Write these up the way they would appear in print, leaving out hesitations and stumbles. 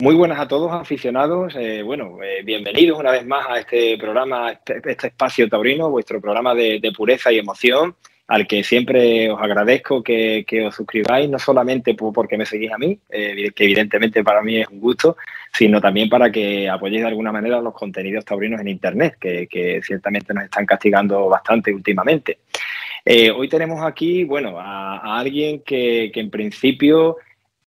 Muy buenas a todos, aficionados. Bienvenidos una vez más a este programa, este espacio taurino, vuestro programa de pureza y emoción, al que siempre os agradezco que os suscribáis, no solamente porque me seguís a mí, que evidentemente para mí es un gusto, sino también para que apoyéis de alguna manera los contenidos taurinos en Internet, que ciertamente nos están castigando bastante últimamente. Hoy tenemos aquí, a alguien que en principio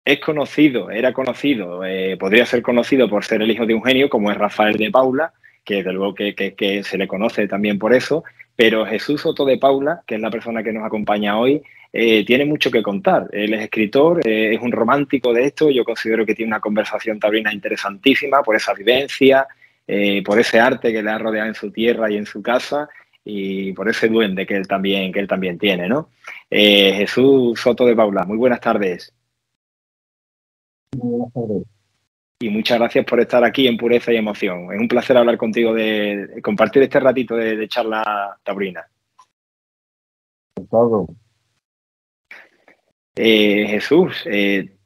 es conocido, era conocido, podría ser conocido por ser el hijo de un genio, como es Rafael de Paula, que desde luego que se le conoce también por eso, pero Jesús Soto de Paula, que es la persona que nos acompaña hoy, tiene mucho que contar. Él es escritor, es un romántico de esto, yo considero que tiene una conversación taurina interesantísima por esa vivencia, por ese arte que le ha rodeado en su tierra y en su casa, y por ese duende que él también tiene, ¿no? Jesús Soto de Paula, muy buenas tardes. Buenas tardes. Y muchas gracias por estar aquí en Pureza y Emoción. Es un placer hablar contigo, de compartir este ratito de charla taurina. Jesús,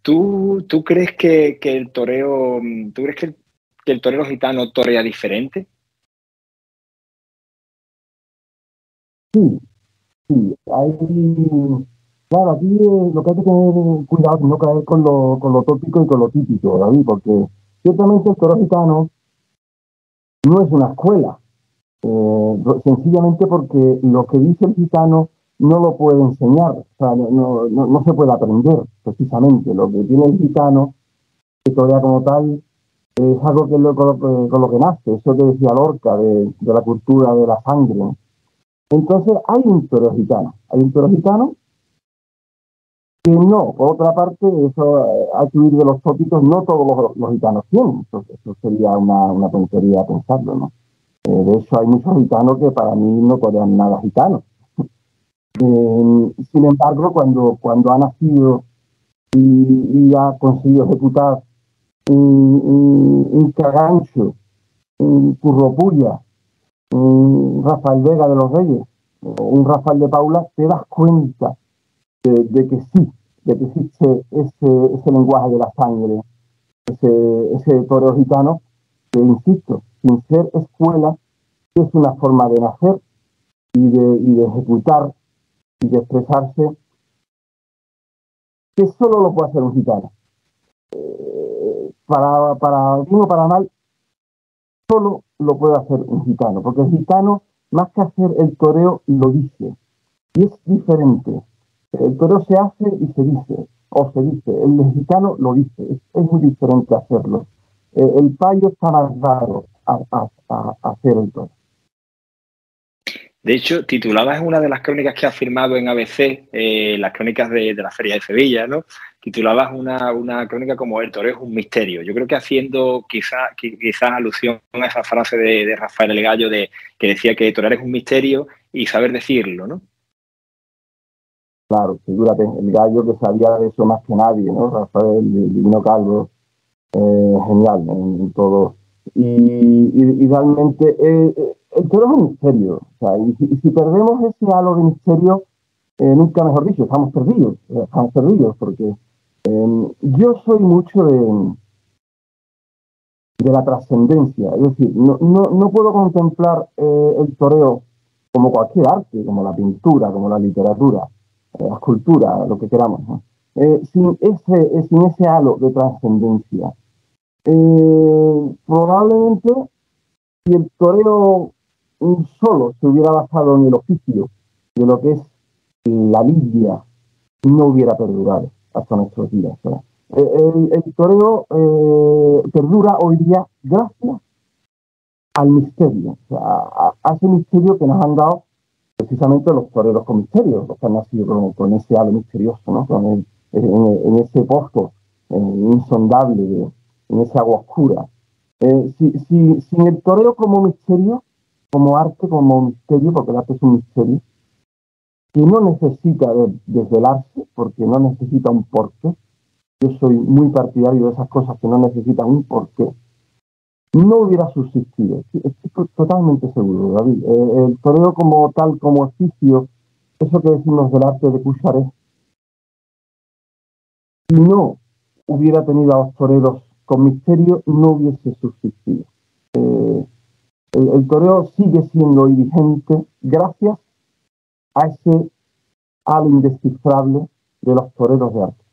¿tú crees que el toreo, tú crees que el torero gitano torea diferente? Sí. Claro, aquí lo que hay que tener cuidado es no caer con lo tópico y con lo típico, David, porque ciertamente el toro gitano no es una escuela, sencillamente porque lo que dice el gitano no lo puede enseñar, o sea, no se puede aprender, precisamente. Lo que tiene el gitano, que torea como tal, es algo con lo que nace, eso que decía Lorca, de la cultura de la sangre. Entonces hay un toro gitano que no, por otra parte, eso hay que huir de los tópicos, no todos los gitanos tienen, eso sería una tontería pensarlo, ¿no? De hecho, hay muchos gitanos que para mí no torean nada gitano. Sin embargo, cuando ha nacido y ha conseguido ejecutar un Cagancho, un Curropulla, un Rafael Vega de los Reyes, o un Rafael de Paula, te das cuenta de que existe ese lenguaje de la sangre, ese toreo gitano, que insisto, sin ser escuela, es una forma de nacer y de ejecutar y de expresarse que solo lo puede hacer un gitano. Para bien o para mal, solo lo puede hacer un gitano, porque el gitano, más que hacer el toreo, lo dice. Y es diferente. El toreo se hace y se dice, o se dice. El mexicano lo dice. Es muy diferente hacerlo. El payo está más raro a hacer el toreo. De hecho, titulabas una de las crónicas que has firmado en ABC, las crónicas de la Feria de Sevilla, ¿no? Titulabas una crónica como El toreo es un misterio. Yo creo que haciendo quizás alusión a esa frase de Rafael el Gallo, que decía que torear es un misterio y saber decirlo, ¿no? Claro, figúrate, el Gallo, que sabía de eso más que nadie, ¿no? Rafael, el Divino Calvo, genial en todo. Y realmente el toreo es un misterio. O sea, y si perdemos ese halo de misterio, nunca mejor dicho, estamos perdidos, porque yo soy mucho de la trascendencia, es decir, no puedo contemplar el toreo como cualquier arte, como la pintura, como la literatura, la escultura, lo que queramos, ¿no? Sin ese halo de trascendencia. Probablemente si el toreo solo se hubiera basado en el oficio de lo que es la lidia, no hubiera perdurado hasta nuestros días, ¿verdad? El toreo perdura hoy día gracias al misterio, o sea, a ese misterio que nos han dado precisamente los toreros con misterio, los que han nacido con ese halo misterioso, ¿no? En ese pozo insondable, en esa agua oscura. Sin el toreo como misterio, como arte, como misterio, porque el arte es un misterio, que no necesita desvelarse, porque no necesita un porqué. Yo soy muy partidario de esas cosas que no necesitan un porqué. No hubiera subsistido. Estoy totalmente seguro, David. El toreo como tal, como oficio, eso que decimos del arte de Cucharé, si no hubiera tenido a los toreros con misterio no hubiese subsistido. El toreo sigue siendo hoy vigente gracias a ese halo indescifrable de los toreros de arte.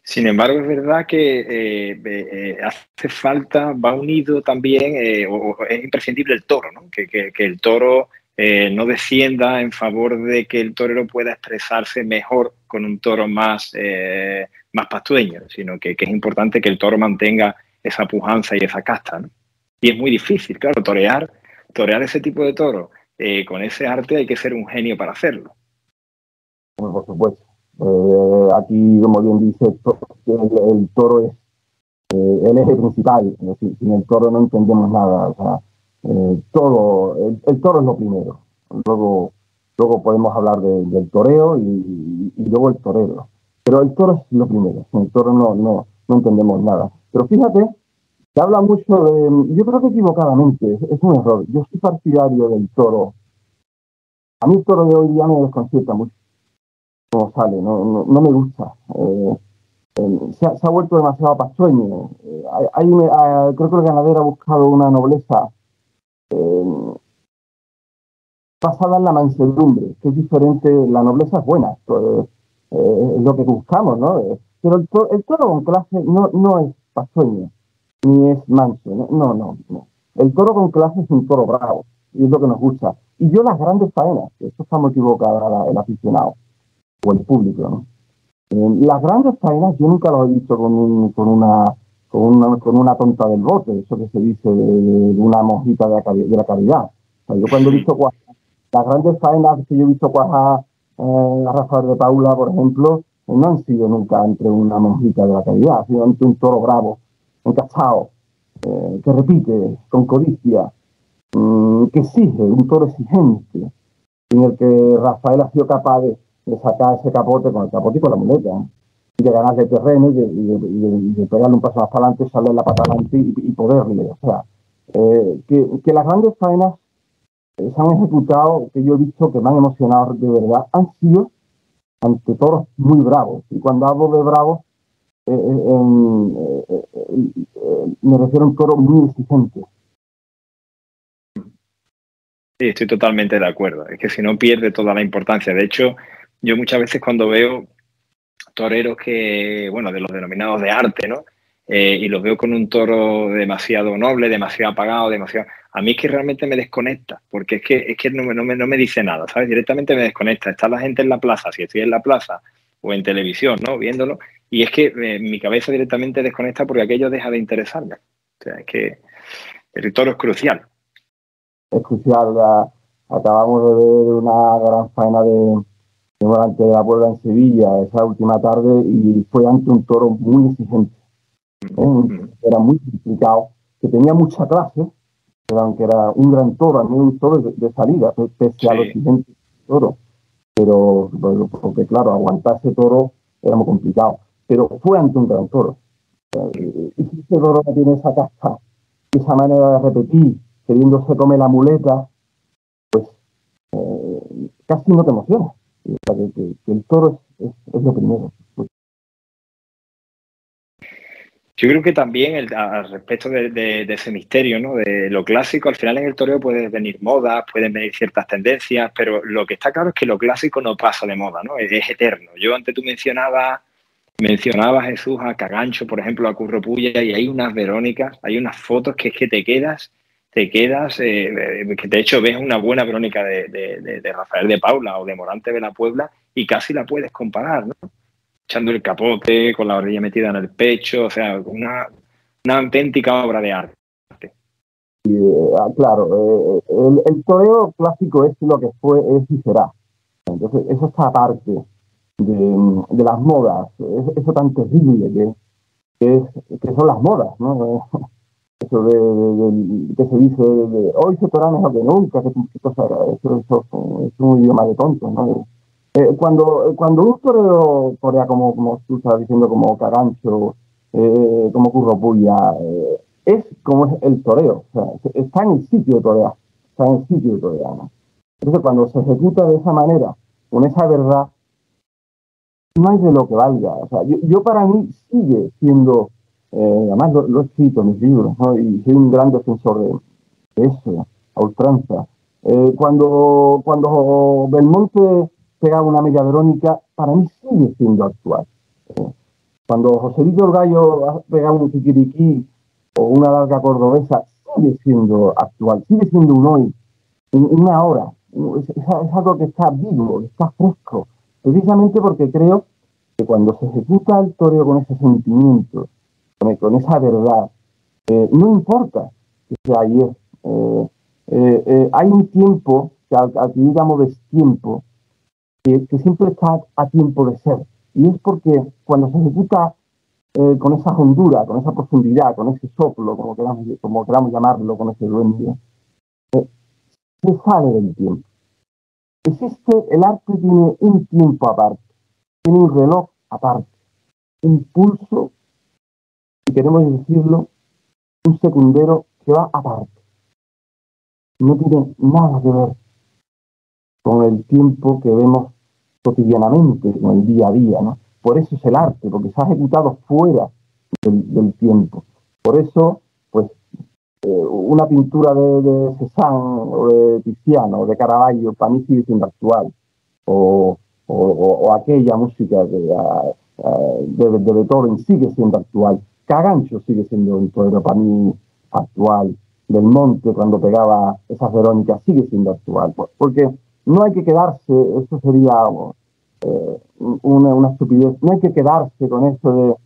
Sin embargo, es verdad que hace falta, va unido también, o es imprescindible el toro, ¿no? Que el toro no descienda en favor de que el torero pueda expresarse mejor con un toro más pastueño, sino que es importante que el toro mantenga esa pujanza y esa casta, ¿no? Y es muy difícil, claro, torear ese tipo de toro con ese arte hay que ser un genio para hacerlo. Bueno, por supuesto. Aquí, como bien dice, el toro es el eje principal. Es decir, sin el toro no entendemos nada. O sea, el toro es lo primero. Luego podemos hablar del toreo y luego el torero. Pero el toro es lo primero. Sin el toro no entendemos nada. Pero fíjate, se habla mucho de... Yo creo que equivocadamente, es un error. Yo soy partidario del toro. A mí el toro de hoy día me desconcierta mucho. No sale, no me gusta. Se ha vuelto demasiado pastueño. Creo que el ganadero ha buscado una nobleza basada en la mansedumbre, que es diferente. La nobleza es buena, es lo que buscamos, ¿no? Pero el toro con clase no es pastueño, ni es manso, no. El toro con clase es un toro bravo, y es lo que nos gusta. Y yo las grandes faenas, eso está muy equivocado el aficionado o el público, ¿no? Las grandes faenas yo nunca las he visto con una tonta del bote, eso que se dice de una monjita de la caridad. O sea, yo cuando he visto las grandes faenas que yo he visto cuajar a Rafael de Paula, por ejemplo, no han sido nunca entre una monjita de la caridad, sino entre un toro bravo, encachado, que repite con codicia, que exige, un toro exigente, en el que Rafael ha sido capaz de sacar ese capote con el capote y con la muleta, ¿eh? Y de ganarle terreno y de pegarle un paso más para adelante, sale la pata adelante y poderle. O sea, que las grandes faenas se han ejecutado, que yo he visto que me han emocionado de verdad, han sido ante toros muy bravos. Y cuando hablo de bravos, me refiero a un toro muy exigente. Sí, estoy totalmente de acuerdo. Es que si no pierde toda la importancia. De hecho, yo muchas veces cuando veo toreros de los denominados de arte, ¿no? Y los veo con un toro demasiado noble, demasiado apagado, a mí es que realmente me desconecta, porque es que no me dice nada, ¿sabes? Directamente me desconecta. Está la gente en la plaza, si estoy en la plaza o en televisión, ¿no? Viéndolo, y es que mi cabeza directamente desconecta porque aquello deja de interesarme. O sea, es que el toro es crucial. Es crucial. Acabamos de ver una gran faena de Morante de la Puebla en Sevilla esa última tarde y fue ante un toro muy exigente. Era muy complicado, que tenía mucha clase, pero aunque era un gran toro, a mí un toro de salida, pese a lo exigente del toro. Pero porque claro, aguantar ese toro era muy complicado. Pero fue ante un gran toro. Y si ese toro no tiene esa casta, esa manera de repetir, queriéndose comer la muleta, pues casi no te emociona. O sea, que el toro es lo primero. Yo creo que también al respecto de ese misterio, ¿no? De lo clásico, al final en el toreo pueden venir modas, pueden venir ciertas tendencias, pero lo que está claro es que lo clásico no pasa de moda, ¿no? Es eterno. Yo antes tú mencionabas Jesús a Cagancho, por ejemplo, a Curro Puya, y hay unas Verónicas, hay unas fotos que es que te quedas, que de hecho ves una buena Verónica de Rafael de Paula o de Morante de la Puebla y casi la puedes comparar, ¿no? Echando el capote, con la orilla metida en el pecho, o sea, una auténtica obra de arte. Claro, el toreo clásico es lo que fue, es y será. Entonces, eso está aparte de las modas, eso tan terrible que son las modas, ¿no? Eso que se dice hoy se torea mejor que nunca, que cosa era, eso es un idioma de tontos, ¿no? Cuando un torero torea como tú estabas diciendo, como Cagancho, como Curro Puya, es como es el toreo, o sea, está en el sitio de torear, está en el sitio de torear, ¿no? Entonces, cuando se ejecuta de esa manera, con esa verdad, no hay de lo que valga. O sea, yo para mí sigue siendo, además lo he escrito en mis libros, ¿no? Y soy un gran defensor de eso, a ultranza. Cuando Belmonte pegaba una media verónica, para mí sigue siendo actual. Cuando Joselito el Gallo pegaba un kikiriki o una larga cordobesa, sigue siendo actual, sigue siendo un hoy, una hora. Es algo que está vivo, está fresco, precisamente porque creo que cuando se ejecuta el toreo con ese sentimiento, con esa verdad, no importa que sea ayer. Hay un tiempo, que que digamos destiempo, que siempre está a tiempo de ser. Y es porque cuando se ejecuta con esa hondura, con esa profundidad, con ese soplo, como queramos llamarlo, con ese duende, se sale del tiempo. El arte tiene un tiempo aparte, tiene un reloj aparte, un pulso, si queremos decirlo, un secundero que va aparte. No tiene nada que ver con el tiempo que vemos cotidianamente, con el día a día, ¿no? Por eso es el arte, porque se ha ejecutado fuera del tiempo. Por eso, pues, una pintura de Cézanne o de Tiziano o de Caravaggio para mí sigue siendo actual. O aquella música de Beethoven sigue siendo actual. Cagancho sigue siendo un torero para mí actual. Del Monte, cuando pegaba esas verónicas, sigue siendo actual. Porque no hay que quedarse, eso sería una estupidez, no hay que quedarse con eso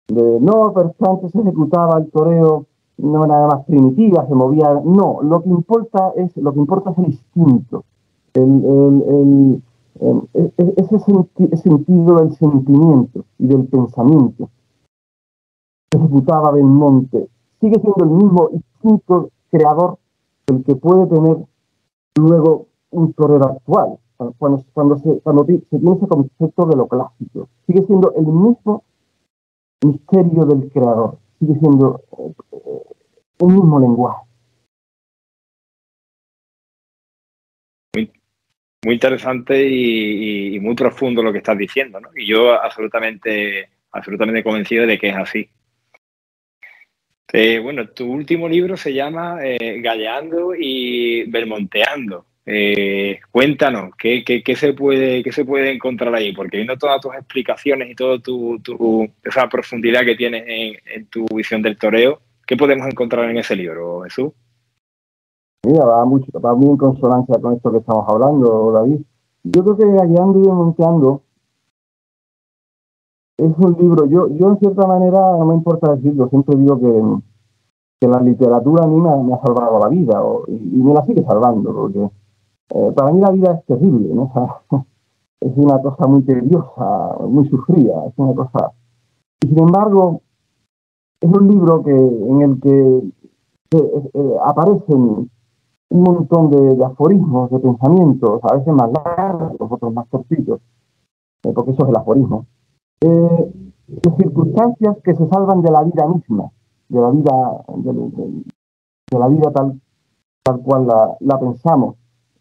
no, pero antes se ejecutaba el toreo de una manera más primitiva, se movía. No, lo que importa es el instinto, ese sentido del sentimiento y del pensamiento. Se ejecutaba Belmonte, sigue siendo el mismo instinto creador el que puede tener luego un torero actual, cuando se tiene ese concepto de lo clásico. Sigue siendo el mismo misterio del creador, sigue siendo un mismo lenguaje. Muy interesante y muy profundo lo que estás diciendo, ¿no? Y yo absolutamente convencido de que es así. Bueno, tu último libro se llama Galleando y Belmonteando. Cuéntanos, ¿qué se puede encontrar ahí? Porque viendo todas tus explicaciones y toda esa profundidad que tienes en tu visión del toreo, ¿qué podemos encontrar en ese libro, Jesús? Mira, va muy en consonancia con esto que estamos hablando, David. Yo creo que Galleando y Belmonteando es un libro, yo en cierta manera, no me importa decirlo, siempre digo que la literatura a mí me ha salvado la vida y me la sigue salvando, porque para mí la vida es terrible, ¿no? O sea, es una cosa muy tediosa, muy sufrida, es una cosa. Y sin embargo, es un libro en el que aparecen un montón de aforismos, de pensamientos, a veces más largos, otros más cortitos, porque eso es el aforismo, de circunstancias que se salvan de la vida misma, de la vida, de la vida tal cual la pensamos.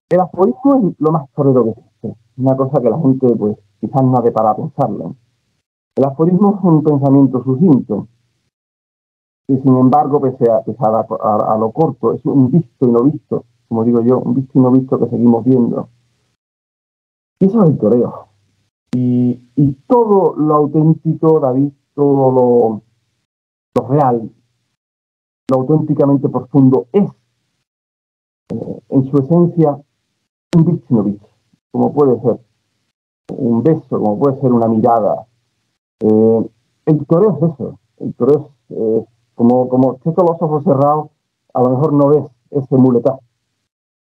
El aforismo es lo más torero que existe, una cosa que la gente pues quizás no ha de parar a pensarlo. El aforismo es un pensamiento sucinto, y sin embargo, pese a lo corto, es un visto y no visto, como digo yo, un visto y no visto que seguimos viendo. Y eso es el toreo. Y todo lo auténtico, David, todo lo real, lo auténticamente profundo es, en su esencia, un visto y no visto, como puede ser un beso, como puede ser una mirada. El toreo es eso, el toreo es, como estés con los ojos cerrados, a lo mejor no ves ese muletazo.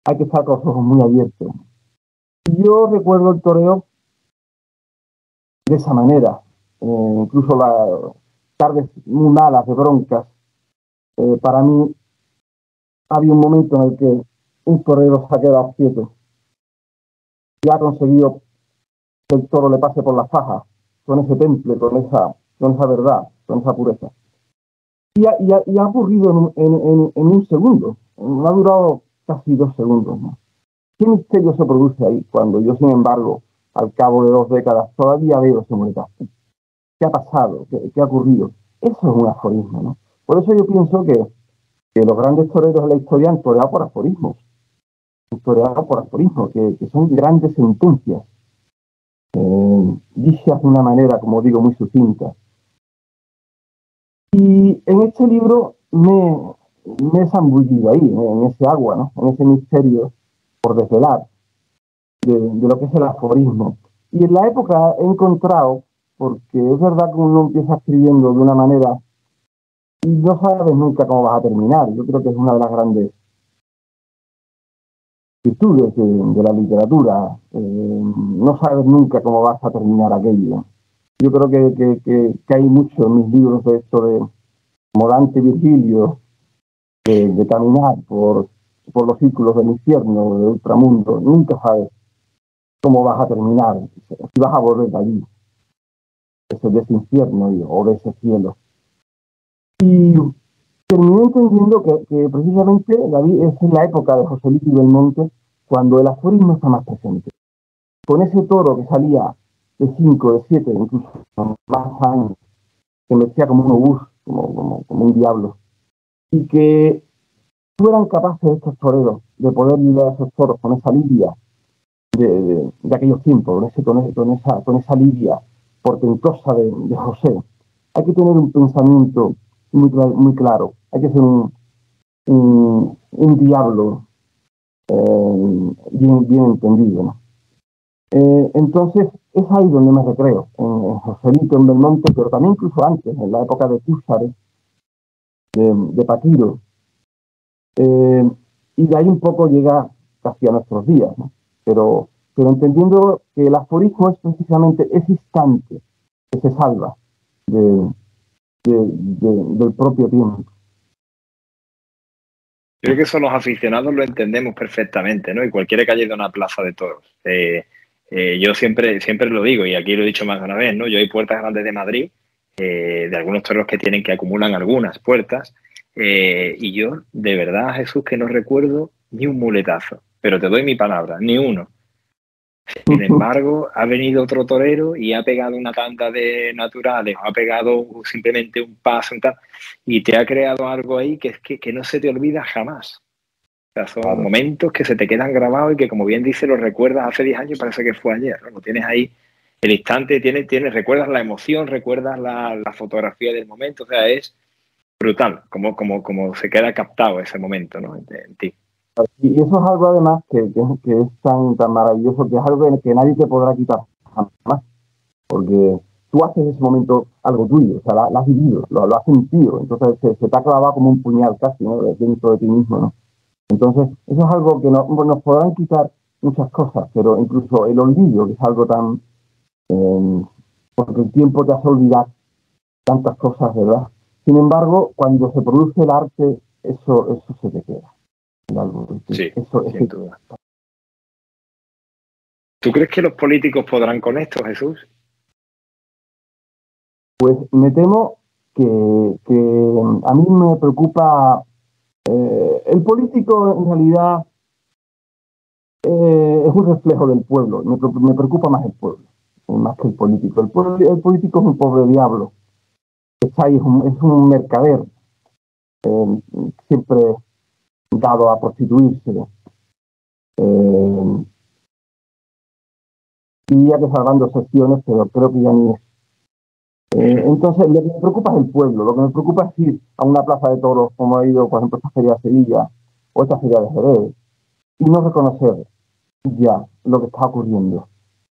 Hay que estar con los ojos muy abiertos. Yo recuerdo el toreo de esa manera, incluso las tardes muy malas de broncas. Para mí había un momento en el que un torero se ha quedado quieto y ha conseguido que el toro le pase por la faja, con ese temple, con esa verdad, con esa pureza. Y ha ocurrido en un segundo, no ha durado casi 2 segundos, ¿no? ¿Qué misterio se produce ahí cuando yo, sin embargo, al cabo de 2 décadas, todavía veo ese muletazo. ¿Qué ha pasado? ¿Qué ha ocurrido? Eso es un aforismo, ¿no? Por eso yo pienso que los grandes toreros de la historia han toreado por aforismos, que son grandes sentencias, dichas de una manera, como digo, muy sucinta. Y en este libro me he zambullido ahí, en ese agua, ¿no? En ese misterio por desvelar de lo que es el aforismo. Y en la época he encontrado, porque es verdad que uno empieza escribiendo de una manera y no sabes nunca cómo vas a terminar. Yo creo que es una de las grandes virtudes de la literatura. No sabes nunca cómo vas a terminar aquello. Yo creo que hay mucho en mis libros de esto de Morante Virgilio, de caminar por los círculos del infierno, del ultramundo. Nunca sabes cómo vas a terminar, si vas a volver de allí, de ese infierno o de ese cielo. Y terminé entendiendo que precisamente, David, es la época de Joselito y Belmonte, cuando el aforismo está más presente. Con ese toro que salía de 5, de 7, incluso más años, que me decía como un obús, como un diablo, y que fueran capaces estos toreros de poder lidiar a esos toros con esa lidia de aquellos tiempos, con esa lidia portentosa de José. Hay que tener un pensamiento muy claro. Hay que ser un diablo bien entendido, ¿no? Entonces, es ahí donde me recreo, en Joselito, en Belmonte, pero también incluso antes, en la época de Cúsares, de Paquiro, y de ahí un poco llega casi a nuestros días, ¿no? Pero entendiendo que el aforismo es precisamente ese instante que se salva del propio tiempo. Creo que eso los aficionados lo entendemos perfectamente, ¿no? Y cualquiera que haya ido a una plaza de toros. Yo siempre lo digo, y aquí lo he dicho más de una vez, ¿no? Yo hay puertas grandes de Madrid, de algunos toros que tienen que acumulan algunas puertas, y yo, de verdad, Jesús, que no recuerdo ni un muletazo, pero te doy mi palabra, ni uno. Sin embargo, ha venido otro torero y ha pegado una tanda de naturales, ha pegado simplemente un paso y te ha creado algo ahí que no se te olvida jamás. O sea, son momentos que se te quedan grabados y que, como bien dice, los recuerdas hace 10 años y parece que fue ayer, ¿no? Lo tienes ahí, el instante, recuerdas la emoción, recuerdas la fotografía del momento, o sea, es brutal, como se queda captado ese momento, ¿no? en ti. Y eso es algo además que es tan maravilloso, que es algo que nadie te podrá quitar jamás, porque tú haces ese momento algo tuyo, o sea, lo has vivido, lo has sentido, entonces se te ha clavado como un puñal casi, ¿no? Dentro de ti mismo, ¿no? Entonces, eso es algo que nos podrán quitar muchas cosas, pero incluso el olvido, que es algo tan... porque el tiempo te hace olvidar tantas cosas, ¿verdad? Sin embargo, cuando se produce el arte, eso se te queda. Sí, sin duda. ¿Tú crees que los políticos podrán con esto, Jesús? Pues me temo que a mí me preocupa. El político, en realidad, es un reflejo del pueblo. Me preocupa más el pueblo, más que el político. El político es un pobre diablo. Está ahí, es un mercader, siempre dado a prostituirse. Diría que salvando excepciones, pero creo que ya ni es. Entonces, lo que me preocupa es el pueblo. Lo que me preocupa es ir a una plaza de toros, como ha ido, por ejemplo, esta feria de Sevilla o esta feria de Jerez, y no reconocer ya lo que está ocurriendo.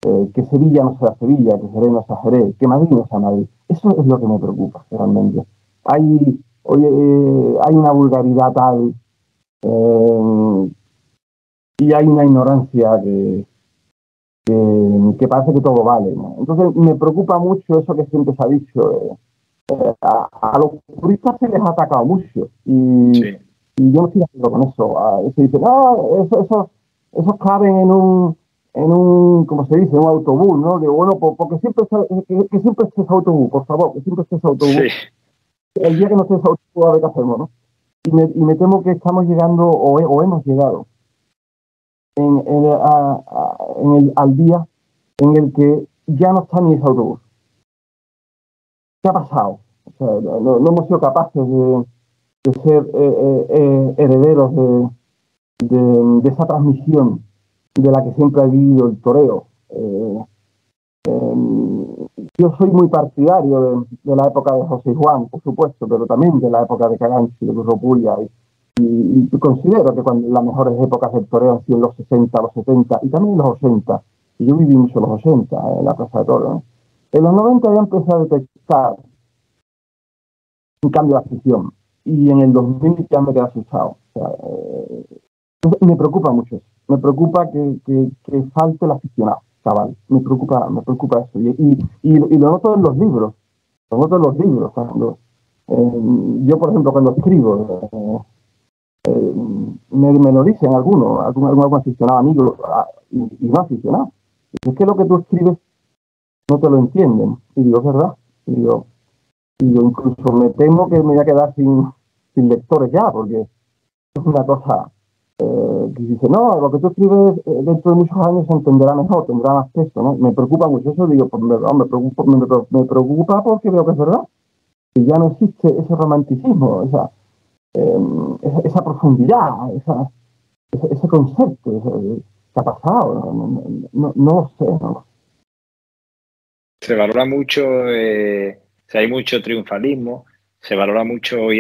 Que Sevilla no sea Sevilla, que Jerez no sea Jerez, que Madrid no sea Madrid. Eso es lo que me preocupa, realmente. Hay una vulgaridad tal y hay una ignorancia que parece que todo vale, ¿no? Entonces me preocupa mucho eso que siempre se ha dicho. A los turistas se les ha atacado mucho y yo no estoy de acuerdo con eso. Se dice, no, esos caben en un, como se dice, un autobús, ¿no? Digo, bueno, porque siempre esté ese autobús, por favor, que siempre esté ese autobús. Sí. El día que no esté ese autobús, a ver qué hacemos, ¿no? Y me temo que estamos llegando, o hemos llegado, al día en el que ya no está ni ese autobús. ¿Qué ha pasado? O sea, no hemos sido capaces de ser herederos de esa transmisión de la que siempre ha vivido el toreo. Yo soy muy partidario de la época de José Juan, por supuesto, pero también de la época de Caganchi, de Curro Pulla, y considero que cuando las mejores épocas del toreo han sido los 60, los 70 y también los 80. Y yo viví mucho los 80 en la Plaza de Toros, ¿no? En los 90 ya empecé a detectar un cambio de afición y en el 2000 ya me quedé asustado. O sea, me preocupa mucho eso. Me preocupa que falte el aficionado, chaval. Me preocupa eso. Y lo noto en los libros. Lo noto en los libros. Yo, por ejemplo, cuando escribo, me lo dicen algún aficionado, amigo y no aficionado. Es que lo que tú escribes no te lo entienden. Y digo, es verdad. Y digo, incluso me temo que me voy a quedar sin lectores ya, porque es una cosa que dice, no, lo que tú escribes dentro de muchos años se entenderá mejor, tendrá más peso, ¿no? Me preocupa mucho eso, digo, pues me preocupa porque veo que es verdad, que ya no existe ese romanticismo, esa profundidad, ese concepto, ¿qué ha pasado? No lo sé, ¿no? Se valora mucho, hay mucho triunfalismo, se valora mucho hoy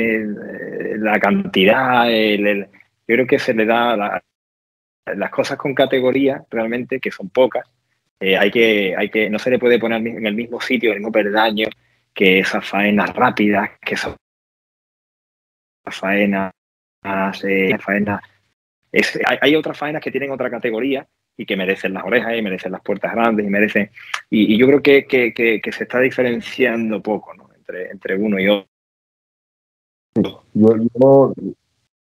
la cantidad, yo creo que se le da las cosas con categoría realmente, que son pocas, no se le puede poner en el mismo sitio, el mismo peldaño, que esas faenas rápidas, que esas faenas, hay otras faenas que tienen otra categoría y que merecen las orejas y merecen las puertas grandes y yo creo que se está diferenciando poco, ¿no? entre uno y otro. Yo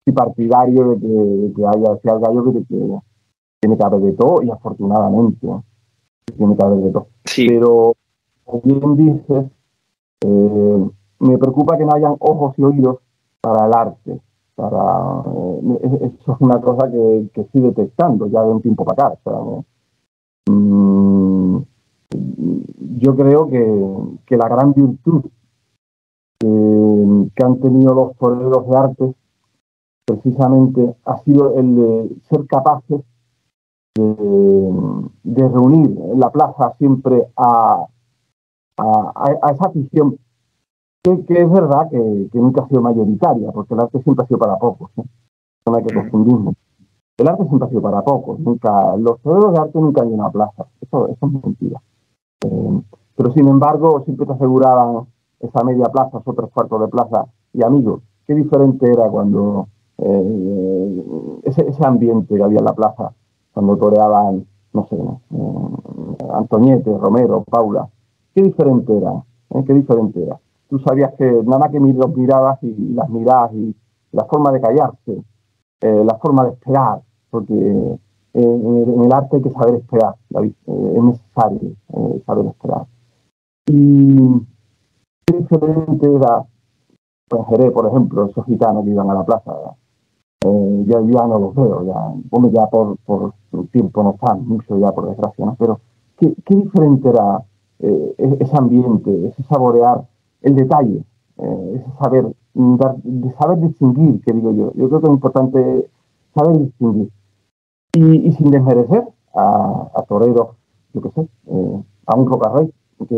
soy partidario de que haya ese gallo que tiene que haber de todo y afortunadamente, ¿no? Tiene que haber de todo. Sí. Pero, como bien dices, me preocupa que no hayan ojos y oídos para el arte. Eso es una cosa que estoy detectando ya de un tiempo para acá. O sea, yo creo que la gran virtud que han tenido los toreros de arte precisamente ha sido el de ser capaces de reunir en la plaza siempre a esa afición que es verdad que nunca ha sido mayoritaria, porque el arte siempre ha sido para pocos, ¿no? No hay que confundirnos. El arte siempre ha sido para pocos, los toreros de arte nunca han llenado plaza, eso es mentira. Pero sin embargo, siempre te aseguraban esa media plaza, esos 3/4 de plaza, y amigos, qué diferente era cuando ese ambiente que había en la plaza, cuando toreaban, no sé, Antoñete, Romero, Paula, qué diferente era, qué diferente era. Tú sabías que nada más que los mirabas y las mirabas y la forma de callarse, la forma de esperar, porque en el arte hay que saber esperar, David, es necesario saber esperar. Y qué diferente era, pues en Jerez, por ejemplo, esos gitanos que iban a la plaza, ya no los veo, ya por tiempo no están mucho ya, por desgracia, ¿no? Pero qué diferente era ese ambiente, ese saborear el detalle, ese saber distinguir, que digo yo. Yo creo que es importante saber distinguir. Y sin desmerecer a toreros, yo qué sé, a un Rocarrey, que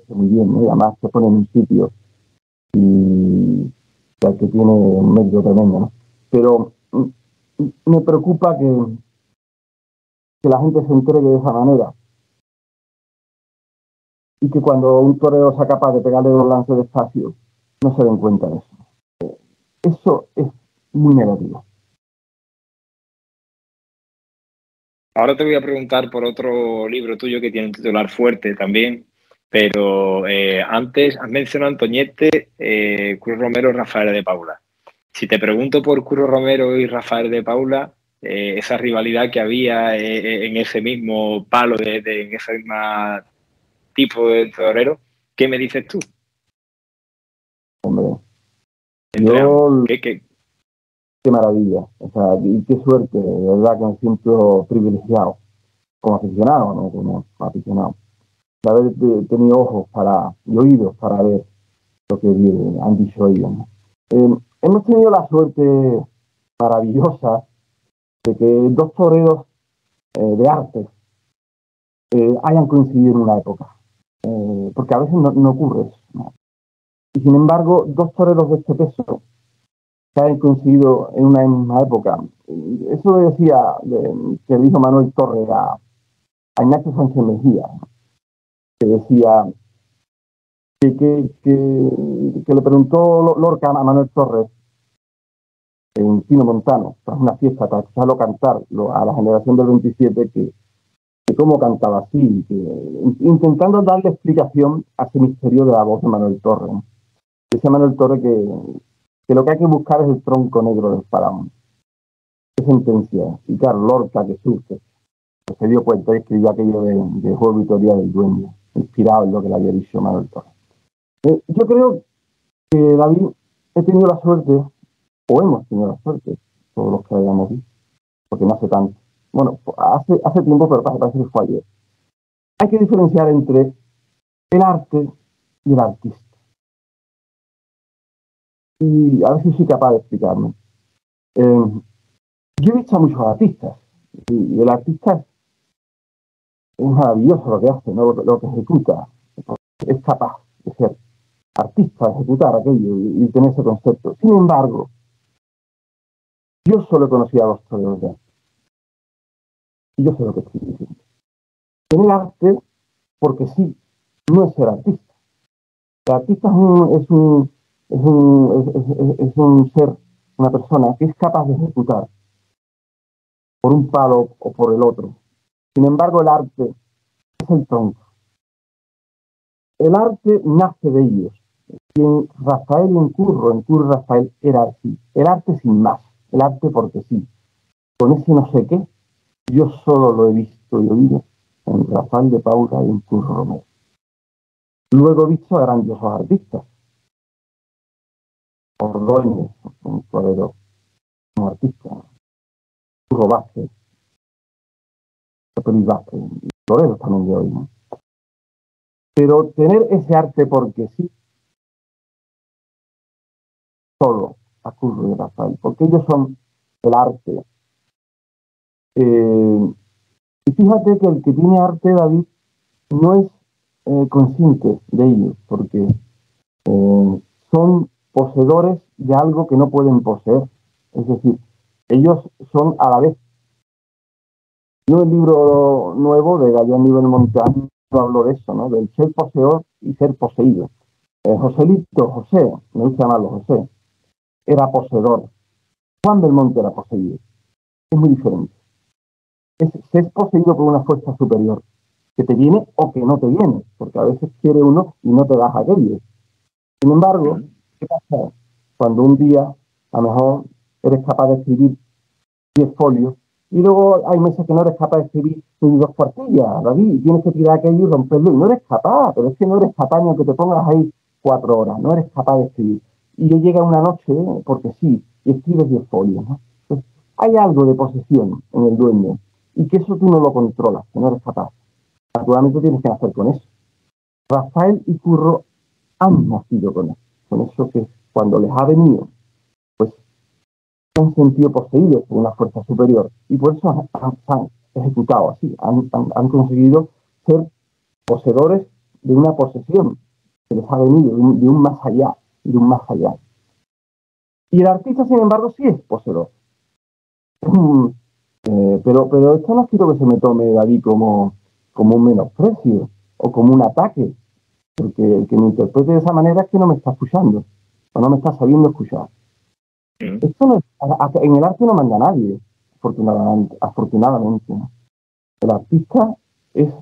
muy bien, ¿no? Y además se pone en un sitio y que tiene un medio tremendo, ¿no? Pero me preocupa que la gente se entregue de esa manera y que cuando un torero sea capaz de pegarle 2 lances de espacio, no se den cuenta de eso. Eso es muy negativo. Ahora te voy a preguntar por otro libro tuyo que tiene un titular fuerte también, pero antes has mencionado a Antoñete, Cruz Romero, Rafael de Paula. Si te pregunto por Curro Romero y Rafael de Paula, esa rivalidad que había en ese mismo palo, en ese mismo tipo de torero, ¿qué me dices tú? Hombre, yo... Qué maravilla, o sea, y qué suerte, de verdad que me siento privilegiado como aficionado, no como aficionado, de haber tenido ojos y oídos para ver lo que han dicho ellos, ¿no? Hemos tenido la suerte maravillosa de que dos toreros de arte hayan coincidido en una época, porque a veces no ocurre eso, ¿no? Y sin embargo, dos toreros de este peso que hayan coincidido en una misma época, eso lo decía, que dijo Manuel Torres a Ignacio Sánchez Mejía, que decía que le preguntó Lorca a Manuel Torres en Pino Montano, tras una fiesta, para escucharlo cantar a la generación del 27, que cómo cantaba así, intentando darle explicación a ese misterio de la voz de Manuel Torres, ¿no? Decía Manuel Torres que lo que hay que buscar es el tronco negro del faraón. Qué sentencia. Y claro, Lorca, que surge, pues se dio cuenta y escribió aquello de Juego y Teoría del Dueño, inspirado en lo que le había dicho Manuel Torres. Yo creo que David, he tenido la suerte, o hemos tenido la suerte, todos los que hayamos visto, porque no hace tanto. Bueno, hace tiempo, pero parece que fue ayer. Hay que diferenciar entre el arte y el artista. Y a ver si soy capaz de explicarme. Yo he visto a muchos artistas, y el artista es maravilloso lo que hace, ¿no? Lo que ejecuta. Es capaz de ser artista, de ejecutar aquello y tener ese concepto. Sin embargo, yo solo he conocido a dos toreros de arte. Y yo sé lo que estoy diciendo. Tener arte porque sí, no es ser artista. El artista es un ser, una persona que es capaz de ejecutar por un palo o por el otro. Sin embargo, el arte es el tronco. El arte nace de ellos. Y en Rafael y en Curro y Rafael era así. El arte sin más. El arte porque sí. Con ese no sé qué, yo solo lo he visto y oído en Rafael de Paula y en Curro Romero. Luego he visto a grandiosos artistas. Ordóñez, un torero, un artista. Curro Vázquez. Pepe Luis Vázquez. Toreros también de hoy, ¿no? Pero tener ese arte porque sí, solo a Curro y Rafael, porque ellos son el arte. Y fíjate que el que tiene arte, David, no es consciente de ello, porque son poseedores de algo que no pueden poseer. Es decir, ellos son a la vez. Yo el libro nuevo de Gallón Nivel Montano hablo de eso, ¿no? Del ser poseedor y ser poseído. José, me gusta llamarlo José, era poseedor. Juan Belmonte era poseído. Es muy diferente. Es poseído por una fuerza superior, que te viene o que no te viene, porque a veces quiere uno y no te das aquello. Sin embargo, ¿qué pasa? Cuando un día, a lo mejor, eres capaz de escribir 10 folios, y luego hay meses que no eres capaz de escribir ni 2 cuartillas, David, y tienes que tirar aquello y romperlo, y no eres capaz, pero es que no eres capaz ni aunque te pongas ahí 4 horas, no eres capaz de escribir. Y llega una noche, porque sí, y escribes 10 folios, ¿no? Entonces, hay algo de posesión en el dueño, y que eso tú no lo controlas, que no eres capaz. Naturalmente tienes que hacer con eso. Rafael y Curro han nacido con eso que cuando les ha venido, pues se han sentido poseídos por una fuerza superior y por eso han ejecutado así, han conseguido ser poseedores de una posesión que les ha venido de un más allá, de un más allá. Y el artista, sin embargo, sí es poseedor. Pero esto no quiero que se me tome, David, como un menosprecio o como un ataque, porque el que me interprete de esa manera es que no me está escuchando o no me está sabiendo escuchar. Esto no es, en el arte no manda nadie, afortunadamente, ¿no? El artista es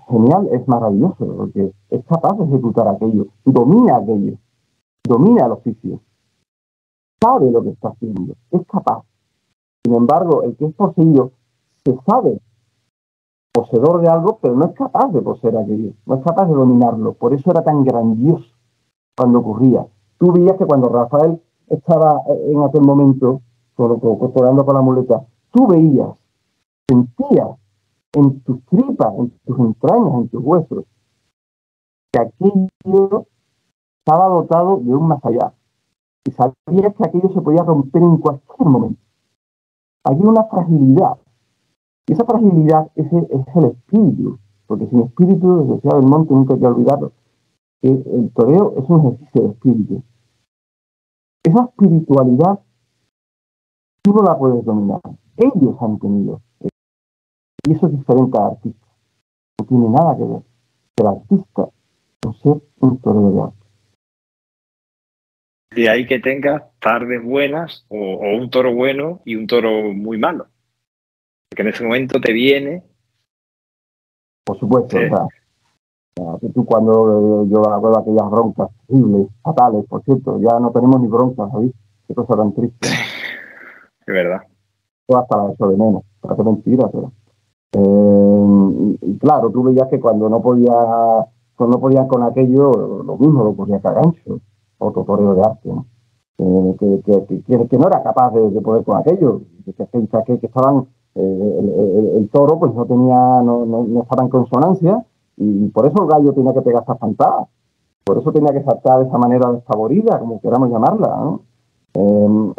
genial, es maravilloso, porque es capaz de ejecutar aquello, domina el oficio, sabe lo que está haciendo, es capaz. Sin embargo, el que es poseído se sabe poseedor de algo, pero no es capaz de poseer aquello, no es capaz de dominarlo. Por eso era tan grandioso cuando ocurría. Tú veías que cuando Rafael estaba en aquel momento, corporando con la muleta, tú veías, sentías en tus tripas, en tus entrañas, en tus huesos, que aquello estaba dotado de un más allá. Y sabías que aquello se podía romper en cualquier momento. Hay una fragilidad. Y esa fragilidad es el espíritu. Porque sin espíritu, desde decía Belmonte, nunca hay que olvidarlo, que el toreo es un ejercicio de espíritu. Esa espiritualidad tú no la puedes dominar. Ellos han tenido. Y eso es diferente al artista. No tiene nada que ver el artista con ser un torero de arte. De ahí que tengas tardes buenas o un toro bueno y un toro muy malo. Porque en ese momento te viene. Por supuesto, Sí. o sea, que tú cuando yo hago aquellas broncas terribles, fatales, por cierto, ya no tenemos ni broncas, ¿sabes? Qué cosa tan triste. Es verdad. Todas para eso de menos, para que mentira, pero. Y claro, tú veías que cuando no podían con aquello, lo mismo lo podía Cagancho, otro torero de arte, ¿no? Que no era capaz de poder con aquello, que estaban, el toro pues no estaba en consonancia, y por eso el gallo tenía que pegar esa fantada, por eso tenía que saltar de esa manera desfavorida, como queramos llamarla, ¿no?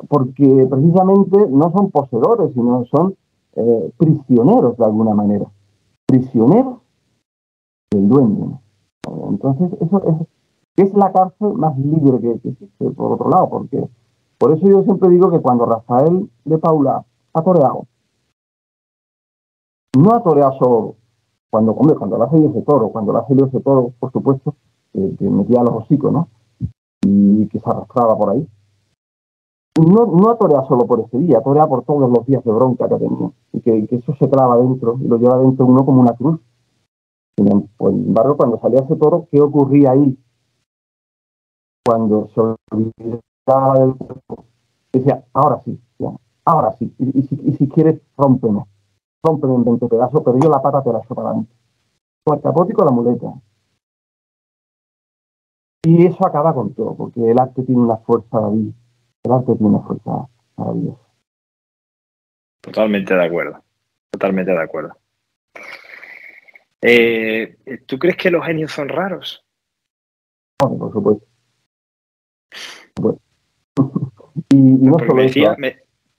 Porque precisamente no son poseedores, sino son prisioneros de alguna manera, prisioneros del dueño, ¿no? Entonces, eso es la cárcel más libre que existe, por otro lado, porque por eso yo siempre digo que cuando Rafael de Paula ha toreado, no ha toreado solo, cuando le ha salido ese toro, por supuesto, que metía los hocicos, ¿no? Y que se arrastraba por ahí. No ha toreado solo por ese día, torea por todos los días de bronca que tenía, y que eso se clava dentro, y lo lleva dentro uno como una cruz. Sin embargo, cuando salía ese toro, ¿qué ocurría ahí? Cuando se olvidaba del cuerpo, decía, ahora sí, ya, ahora sí, y si quieres, rómpeme en 20 pedazos, pero yo la pata te la echo para adelante. Con el capótico la muleta. Y eso acaba con todo, porque el arte tiene una fuerza, David, el arte tiene una fuerza maravillosa. Totalmente de acuerdo. Totalmente de acuerdo. ¿Tú crees que los genios son raros? Bueno, por supuesto. Y no solo eso.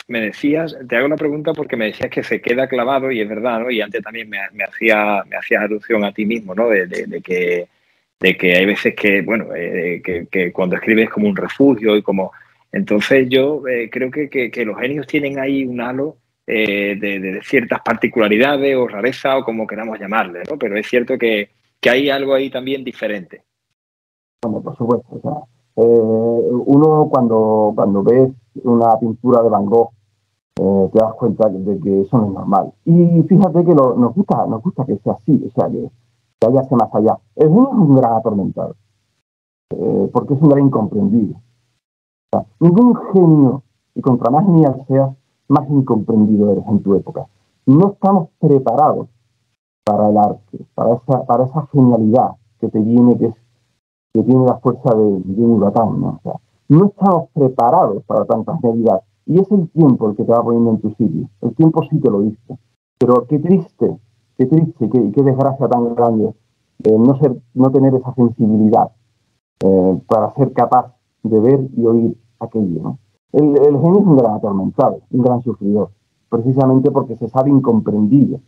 Me decías, te hago una pregunta porque me decías que se queda clavado, y es verdad, ¿no? Y antes también me hacías alusión a ti mismo, ¿no? De que hay veces que, bueno, que cuando escribes es como un refugio y como... Entonces yo creo que los genios tienen ahí un halo de ciertas particularidades o rareza o como queramos llamarle, ¿no? Pero es cierto que hay algo ahí también diferente. Bueno, por supuesto. O sea, uno cuando ves una pintura de Van Gogh, te das cuenta de que eso no es normal. Y fíjate que nos gusta que sea así, o sea, que haya ese más allá. El genio es un gran atormentado, porque es un gran incomprendido. O sea, ningún genio, y contra más genial seas, más incomprendido eres en tu época. No estamos preparados para el arte, para esa genialidad que te viene, que tiene la fuerza de un huracán, ¿no? O sea, no estamos preparados para tanta genialidad. Y es el tiempo el que te va poniendo en tu sitio. El tiempo sí te lo dice. Pero qué triste, qué desgracia tan grande no tener esa sensibilidad para ser capaz de ver y oír aquello, ¿no? El genio es un gran atormentado, un gran sufridor, precisamente porque se sabe incomprendido.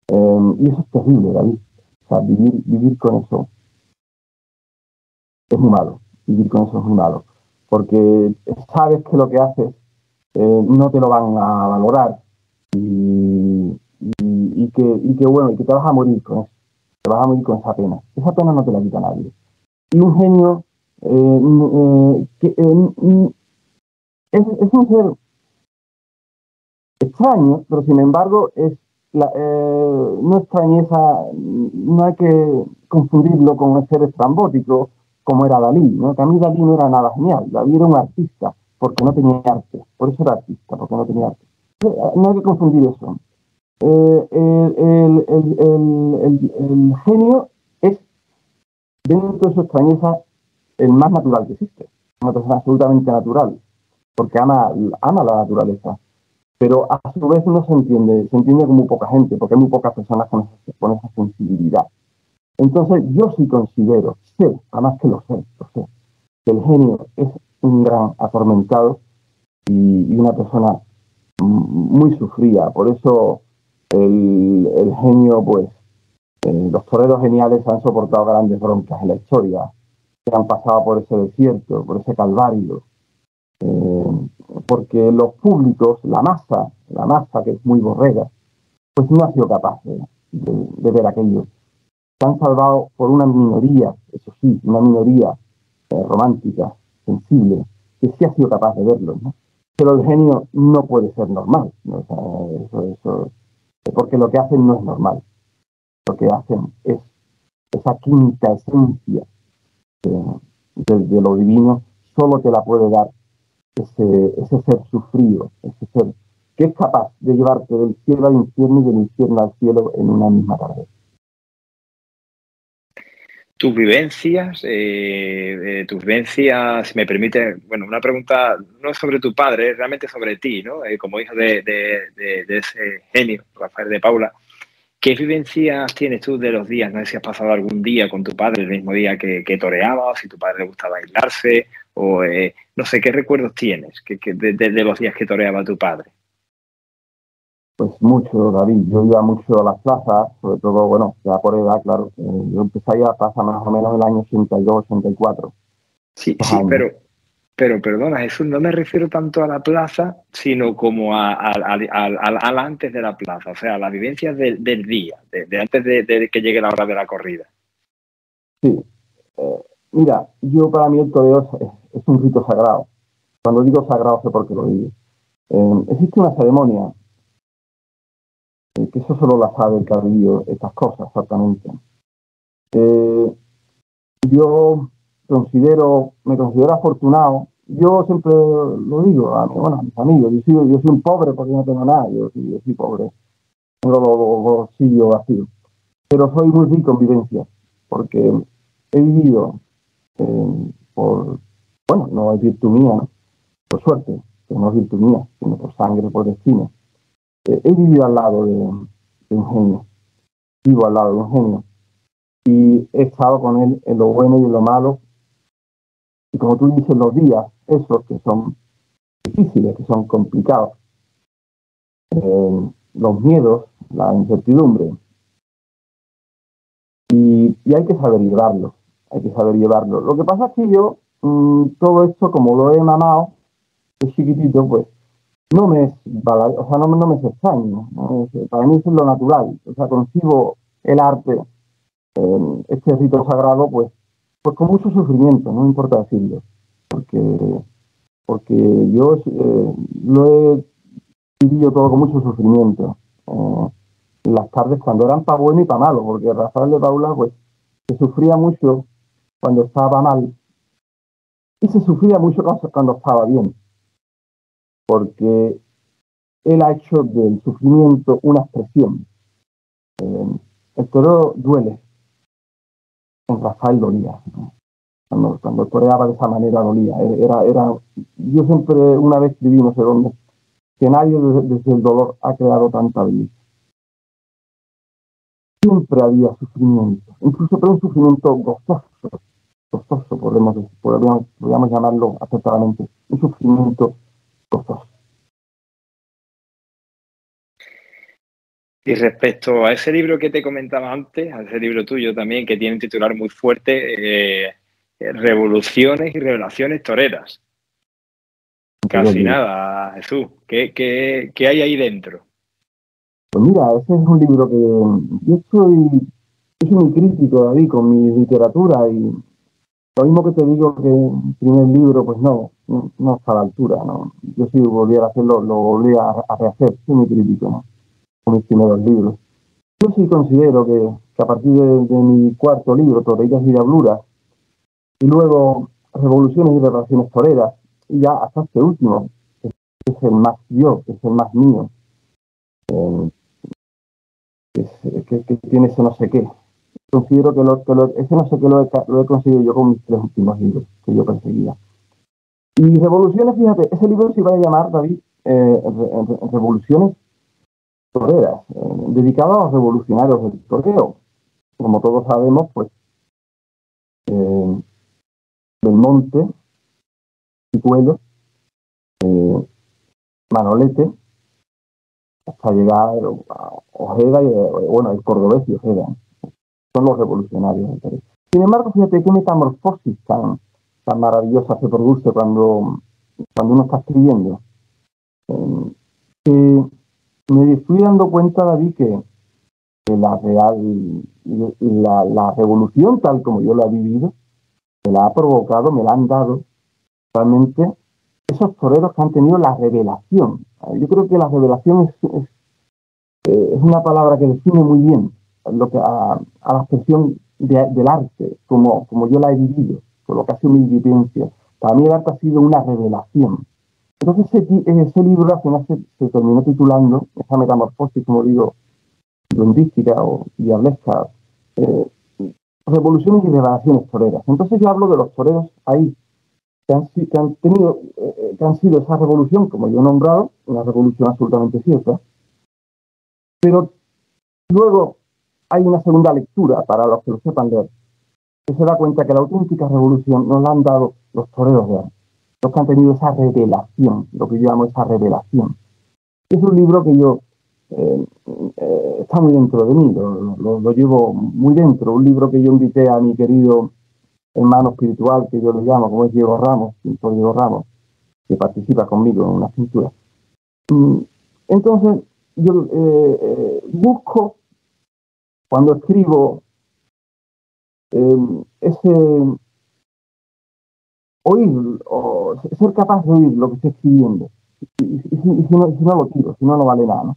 Y eso es terrible, David. O sea, vivir con eso es muy malo. Vivir con eso es muy malo. Porque sabes que lo que haces no te lo van a valorar y que bueno, y que te vas a morir con eso. Te vas a morir con esa pena. Esa pena no te la quita nadie. Y un genio es un ser extraño, pero sin embargo no extrañeza, no hay que confundirlo con el ser estrambótico como era Dalí, ¿no? Que a mí Dalí no era nada genial, Dalí era un artista porque no tenía arte, por eso era artista, porque no tenía arte. No hay que confundir eso. El genio es, dentro de su extrañeza, el más natural que existe, una persona absolutamente natural, porque ama la naturaleza. pero a su vez no se entiende con muy poca gente, porque hay muy pocas personas con esa sensibilidad. Entonces yo sí considero, además que lo sé, que el genio es un gran atormentado y una persona muy sufrida. Por eso el genio, pues, los toreros geniales han soportado grandes broncas en la historia, que han pasado por ese desierto, por ese calvario, porque los públicos, la masa que es muy borrega, pues no ha sido capaz de ver aquello. Se han salvado por una minoría, eso sí, una minoría romántica, sensible, que sí ha sido capaz de verlo, ¿no? Pero el genio no puede ser normal, ¿no? O sea, eso, porque lo que hacen no es normal. Lo que hacen es esa quinta esencia de lo divino, solo te la puede dar ese ser sufrido, ese ser que es capaz de llevarte del cielo al infierno y del infierno al cielo en una misma tarde. Tus vivencias, si me permite, bueno, una pregunta no sobre tu padre, realmente sobre ti, ¿no? Como hijo de ese genio, Rafael de Paula. ¿Qué vivencias tienes tú de los días? No sé si has pasado algún día con tu padre, el mismo día que toreaba, o si tu padre le gustaba aislarse, o no sé, ¿qué recuerdos tienes de los días que toreaba tu padre? Pues mucho, David. Yo iba mucho a las plazas, sobre todo, bueno, ya por edad, claro. Yo empecé a ir a la plaza más o menos en el año 82, 84. Sí, sí, pero perdona, Jesús, no me refiero tanto a la plaza, sino como al antes de la plaza, o sea, a las vivencias del día, de antes de que llegue la hora de la corrida. Sí. Mira, yo para mí el toreo es un rito sagrado. Cuando digo sagrado sé por qué lo digo. Existe una ceremonia, que eso solo la sabe el que ha vivido estas cosas exactamente. Yo me considero afortunado. Yo siempre lo digo a mis amigos, yo soy un pobre porque no tengo nada, yo soy pobre, tengo los bolsillos vacíos, pero soy muy rico en vivencias, porque he vivido bueno, no es virtud mía, ¿no? Por suerte, que no es virtud mía, sino por sangre, por destino. He vivido al lado de un genio, vivo al lado de un genio, y he estado con él en lo bueno y en lo malo. Y como tú dices, los días, esos que son difíciles, que son complicados, los miedos, la incertidumbre, y hay que saber llevarlo, Lo que pasa es que yo, todo esto, como lo he mamado, es chiquitito, pues, no me es, o sea, no me es extraño, ¿no? Para mí eso es lo natural, o sea, concibo el arte, este rito sagrado, pues con mucho sufrimiento, no importa decirlo, porque yo lo he vivido todo con mucho sufrimiento. Las tardes cuando eran para bueno y para malo, porque Rafael de Paula, pues, se sufría mucho cuando estaba mal y se sufría mucho cuando estaba bien, porque él ha hecho del sufrimiento una expresión. El torero duele, con Rafael dolía, ¿no? Cuando toreaba de esa manera dolía. Yo siempre, una vez escribí, no sé dónde, que nadie desde el dolor ha creado tanta belleza. Siempre había sufrimiento, incluso pero un sufrimiento gozoso, podríamos llamarlo acertadamente, un sufrimiento gozoso. Y respecto a ese libro que te comentaba antes, a ese libro tuyo también, que tiene un titular muy fuerte, Revoluciones y Revelaciones Toreras. Casi nada, Jesús. ¿Qué hay ahí dentro? Pues mira, ese es un libro que yo soy muy crítico, David, con mi literatura, y lo mismo que te digo que el primer libro, pues no está a la altura, ¿no? Yo si volviera a hacerlo, lo volvería a rehacer, soy muy crítico, ¿no? Con mis primeros libros. Yo sí considero que a partir de mi cuarto libro, Toreillas y Diabluras, y luego Revoluciones y Revelaciones Toreras, y ya hasta este último, que es el más yo, que es el más mío, que tiene ese no sé qué. Considero que ese no sé qué lo he conseguido yo con mis tres últimos libros que yo perseguía. Y Revoluciones, fíjate, ese libro se iba a llamar, David, revoluciones toreras, dedicados a los revolucionarios del toreo. Como todos sabemos, pues Belmonte, Chicuelo, Manolete, hasta llegar a Ojeda y, bueno, el cordobés y Ojeda. Son los revolucionarios del toreo. Sin embargo, fíjate qué metamorfosis tan maravillosa se produce cuando uno está escribiendo. Que me fui dando cuenta, David, que la revolución tal como yo la he vivido, me la ha provocado, me la han dado realmente esos toreros que han tenido la revelación. Yo creo que la revelación es una palabra que define muy bien lo que a la expresión del arte, como yo la he vivido, por lo que ha sido mi vivencia. Para mí el arte ha sido una revelación. Entonces ese libro al final se terminó titulando, esa metamorfosis, como digo, duendística o diablesca, revoluciones y revelaciones toreras. Entonces yo hablo de los toreros ahí, que han sido esa revolución, como yo he nombrado, una revolución absolutamente cierta, pero luego hay una segunda lectura para los que lo sepan leer, que se da cuenta que la auténtica revolución nos la han dado los toreros de antes, los que han tenido esa revelación, lo que yo llamo esa revelación. Es un libro que yo está muy dentro de mí, lo llevo muy dentro, un libro que yo invité a mi querido hermano espiritual, que yo lo llamo, como es Diego Ramos, pintor Diego Ramos, que participa conmigo en una pintura. Entonces, yo busco, cuando escribo, oír, o ser capaz de oír lo que estoy escribiendo. Y si no lo tiro, si no, no vale nada, ¿no?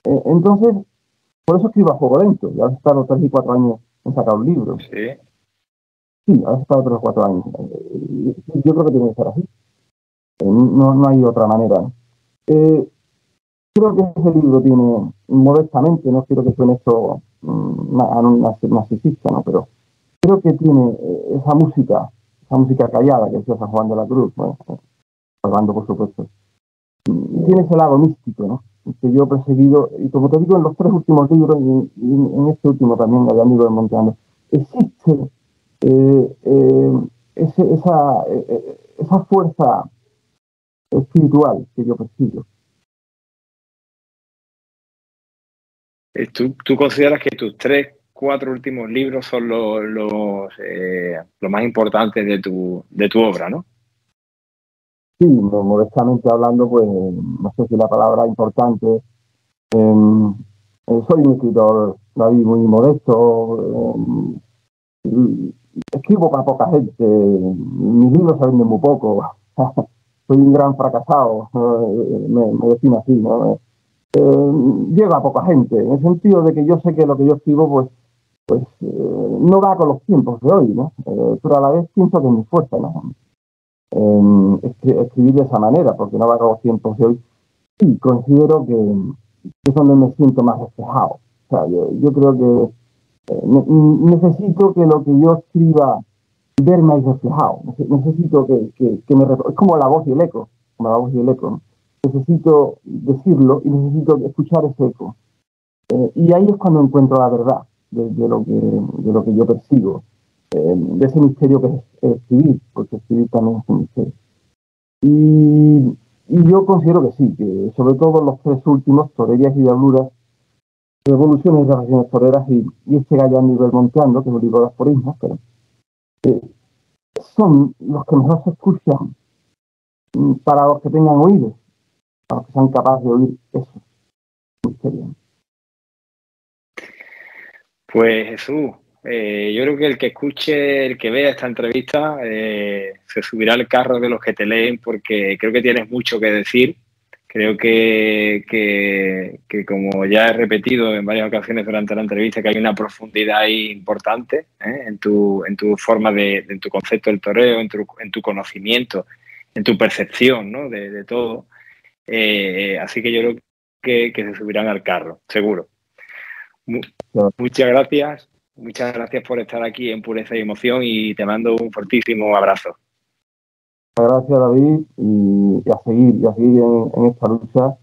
Entonces, por eso escribo a fuego lento. Ya he estado 3 y 4 años en sacar un libro. Sí. Sí, he estado 3 o 4 años. Yo creo que tiene que ser así. No hay otra manera, ¿no? Creo que ese libro tiene, modestamente, no quiero que suene esto narcisista, ¿no? Pero creo que tiene esa música callada que decía San Juan de la Cruz, bueno, hablando por supuesto. Tiene ese lado místico, ¿no? Que yo he perseguido, y como te digo, en los 3 últimos libros, y en este último también, había ido desmontando, existe esa fuerza espiritual que yo persigo. ¿Tú consideras que tus 3, 4 últimos libros son los más importantes de tu obra, ¿no? Sí, modestamente hablando, pues no sé si la palabra importante. Soy un escritor, David, muy modesto. Escribo para poca gente. Mis libros se venden muy poco. Soy un gran fracasado. Me defino así, ¿no? Llega a poca gente, en el sentido de que yo sé que lo que yo escribo, no va con los tiempos de hoy, ¿no? Pero a la vez pienso que es mi fuerza, ¿no? Escribir de esa manera, porque no va con los tiempos de hoy. Sí, considero que es donde me siento más reflejado. O sea, yo creo que necesito que lo que yo escriba verme ahí reflejado. Necesito que me... Es como la voz y el eco, como la voz y el eco, ¿no? Necesito decirlo y necesito escuchar ese eco. Y ahí es cuando encuentro la verdad de lo que yo persigo, de ese misterio que es escribir, porque escribir también es un misterio. Y yo considero que sí, que sobre todo los 3 últimos, Torellas y Diabluras, Revoluciones y Relaciones Toreras y este Gallando y Belmonteando, que es un libro de aforismos, pero son los que mejor se escuchan para los que tengan oídos, para los que sean capaces de oír eso. Misterio. Pues Jesús, yo creo que el que escuche, el que vea esta entrevista, se subirá al carro de los que te leen, porque creo que tienes mucho que decir. Creo que como ya he repetido en varias ocasiones durante la entrevista, que hay una profundidad ahí importante, en tu forma en tu concepto del toreo, en tu conocimiento, en tu percepción, ¿no? de todo. Así que yo creo que se subirán al carro, seguro. Muchas gracias por estar aquí en Pureza y Emoción, y te mando un fortísimo abrazo. Gracias, David, y a seguir en esta lucha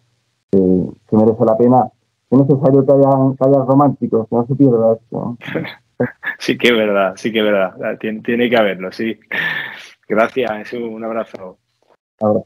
que merece la pena. Es necesario que haya románticos, que no se pierda esto, ¿no? Sí que es verdad. Tiene que haberlo, sí. Gracias, Jesús. Un abrazo. Ahora.